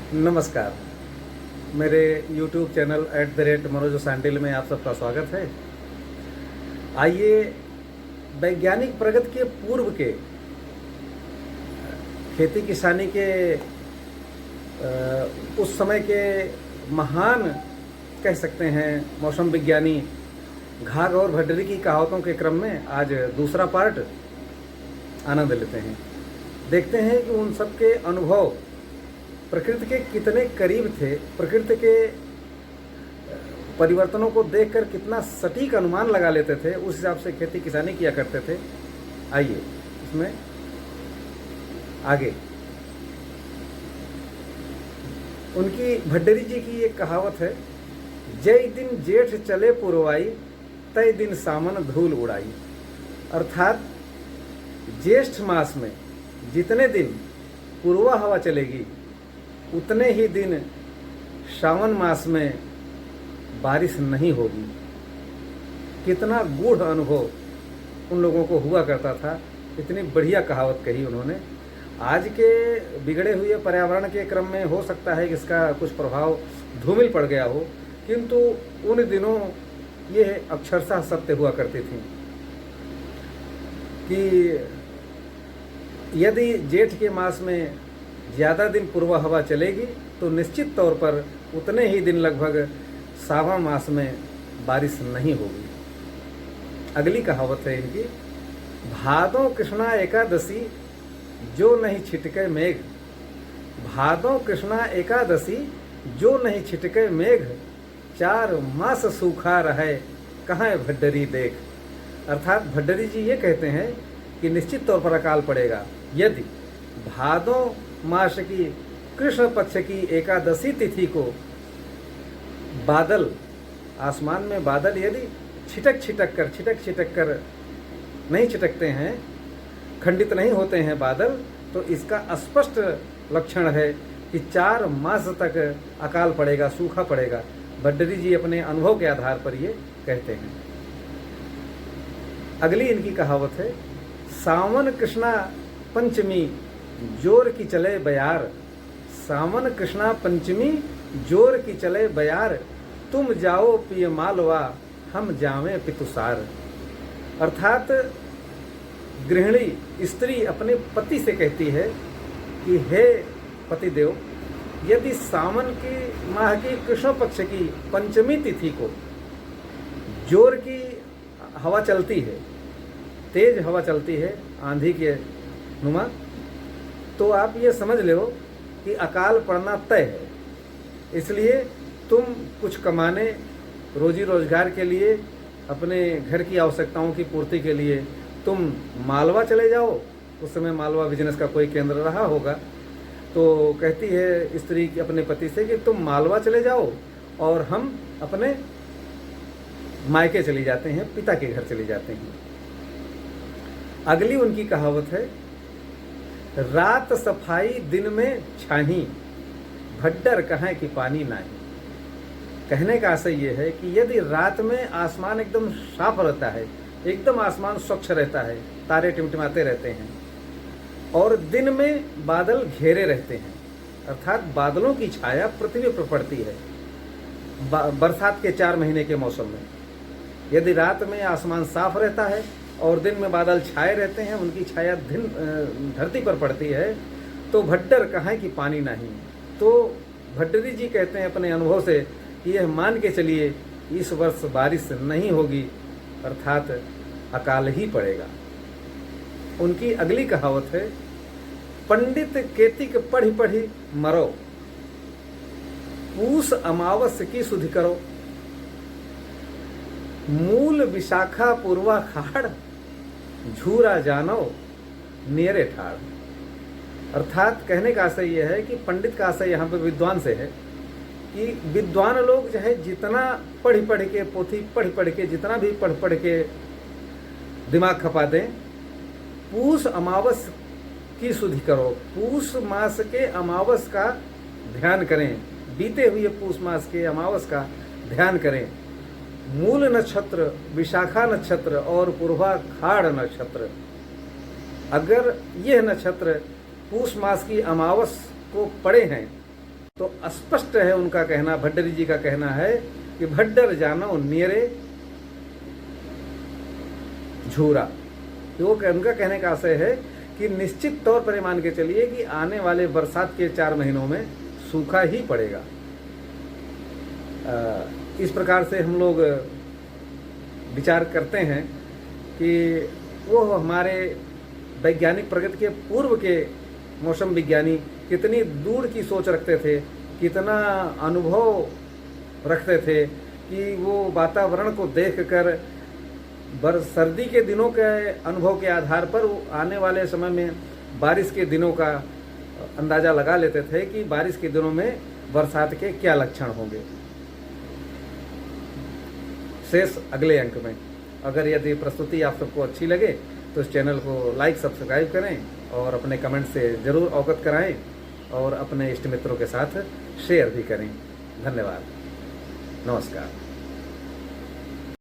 नमस्कार। मेरे YouTube channel @Manoj Sandil में आप सबका स्वागत है। आइए वैज्ञानिक प्रगति के पूर्व के खेती किसानी के उस समय के महान कह सकते हैं मौसम विज्ञानी घाघ और भड्डरी की कहावतों के क्रम में आज दूसरा पार्ट आनंद लेते हैं। देखते हैं कि उन सब के अनुभव प्रकृति के कितने करीब थे, प्रकृति के परिवर्तनों को देखकर कितना सटीक अनुमान लगा लेते थे, उस हिसाब से खेती किसानी किया करते थे। आइए इसमें आगे उनकी भड्डरी जी की एक कहावत है, जय दिन जेठ चले पुरवाई तय दिन सामन धूल उड़ाई। अर्थात ज्येष्ठ मास में जितने दिन पूर्वा हवा चलेगी उतने ही दिन श्रावण मास में बारिश नहीं होगी। कितना गूढ़ अनुभव उन लोगों को हुआ करता था। इतनी बढ़िया कहावत कही उन्होंने। आज के बिगड़े हुए पर्यावरण के क्रम में हो सकता है कि इसका कुछ प्रभाव धूमिल पड़ गया हो, किंतु उन दिनों ये अक्षरशः सत्य हुआ करती थी कि यदि जेठ के मास में ज़्यादा दिन पूर्व हवा चलेगी तो निश्चित तौर पर उतने ही दिन लगभग सावन मास में बारिश नहीं होगी। अगली कहावत है इनकी, भादों कृष्णा एकादशी जो नहीं छिटके मेघ। भादों कृष्णा एकादशी जो नहीं छिटके मेघ, 4 मास सूखा रहे कहाँ भड्डरी देख। अर्थात भड्डरी जी ये कहते हैं कि निश्चित तौर पर अकाल पड़ेगा यदि भादों मास की कृष्ण पक्ष की एकादशी तिथि को बादल, आसमान में बादल यदि छिटक छिटक कर नहीं छिटकते हैं, खंडित नहीं होते हैं बादल, तो इसका स्पष्ट लक्षण है कि 4 मास तक अकाल पड़ेगा, सूखा पड़ेगा। भड्डरी जी अपने अनुभव के आधार पर ये कहते हैं। अगली इनकी कहावत है, सावन कृष्णा पंचमी जोर की चले बयार। सावन कृष्णा पंचमी जोर की चले बयार, तुम जाओ पिय मालवा हम जावें पितुसार। अर्थात गृहिणी स्त्री अपने पति से कहती है कि हे पतिदेव, यदि सावन की माह की कृष्ण पक्ष की पंचमी तिथि को जोर की हवा चलती है, तेज हवा चलती है आंधी के नुमा, तो आप ये समझ लो कि अकाल पड़ना तय है। इसलिए तुम कुछ कमाने, रोजी रोजगार के लिए, अपने घर की आवश्यकताओं की पूर्ति के लिए तुम मालवा चले जाओ। उस समय मालवा बिजनेस का कोई केंद्र रहा होगा। तो कहती है स्त्री अपने पति से कि तुम मालवा चले जाओ और हम अपने मायके चले जाते हैं, पिता के घर चले जाते हैं। अगली उनकी कहावत है, रात सफाई दिन में छाही भड्डर कहाँ कि पानी नाही। कहने का आशय ये है कि यदि रात में आसमान एकदम साफ रहता है, एकदम आसमान स्वच्छ रहता है, तारे टिमटिमाते रहते हैं, और दिन में बादल घेरे रहते हैं, अर्थात बादलों की छाया पृथ्वी पर पड़ती है बरसात के 4 महीने के मौसम में, यदि रात में आसमान साफ रहता है और दिन में बादल छाए रहते हैं, उनकी छाया धरती पर पड़ती है, तो भड्डर कहाँ कि पानी नहीं। तो भड्डरी जी कहते हैं अपने अनुभव से कि यह मान के चलिए इस वर्ष बारिश नहीं होगी, अर्थात अकाल ही पड़ेगा। उनकी अगली कहावत है, पंडित केतिक पढ़ी पढ़ी मरो, पूस अमावस की सुधि करो, मूल विशाखा पूर्वा खाड़, झूरा जानो नियरे ठाड़। अर्थात कहने का आशय यह है कि पंडित का आशय यहाँ पर विद्वान से है कि विद्वान लोग जो है जितना पढ़ के पोथी पढ़ के जितना भी पढ़ के दिमाग खपा दें, पूस अमावस की सुधि करो। पूस मास के अमावस का ध्यान करें, बीते हुए पूस मास के अमावस का ध्यान करें। मूल नक्षत्र, विशाखा नक्षत्र और पूर्वा खाड़ नक्षत्र, अगर यह नक्षत्र पूष मास की अमावस को पड़े हैं तो स्पष्ट है उनका कहना, भड्डरी जी का कहना है कि भड्डर जानो नियरे झूरा। तो उनका कहने का आशय है कि निश्चित तौर पर मान के चलिए कि आने वाले बरसात के 4 महीनों में सूखा ही पड़ेगा। इस प्रकार से हम लोग विचार करते हैं कि वो हमारे वैज्ञानिक प्रगति के पूर्व के मौसम विज्ञानी कितनी दूर की सोच रखते थे, कितना अनुभव रखते थे कि वो वातावरण को देखकर सर्दी के दिनों के अनुभव के आधार पर वो आने वाले समय में बारिश के दिनों का अंदाज़ा लगा लेते थे कि बारिश के दिनों में बरसात के क्या लक्षण होंगे। शेष अगले अंक में। अगर यदि प्रस्तुति आप सबको अच्छी लगे तो इस चैनल को लाइक सब्सक्राइब करें और अपने कमेंट से ज़रूर अवगत कराएं और अपने इष्ट मित्रों के साथ शेयर भी करें। धन्यवाद, नमस्कार।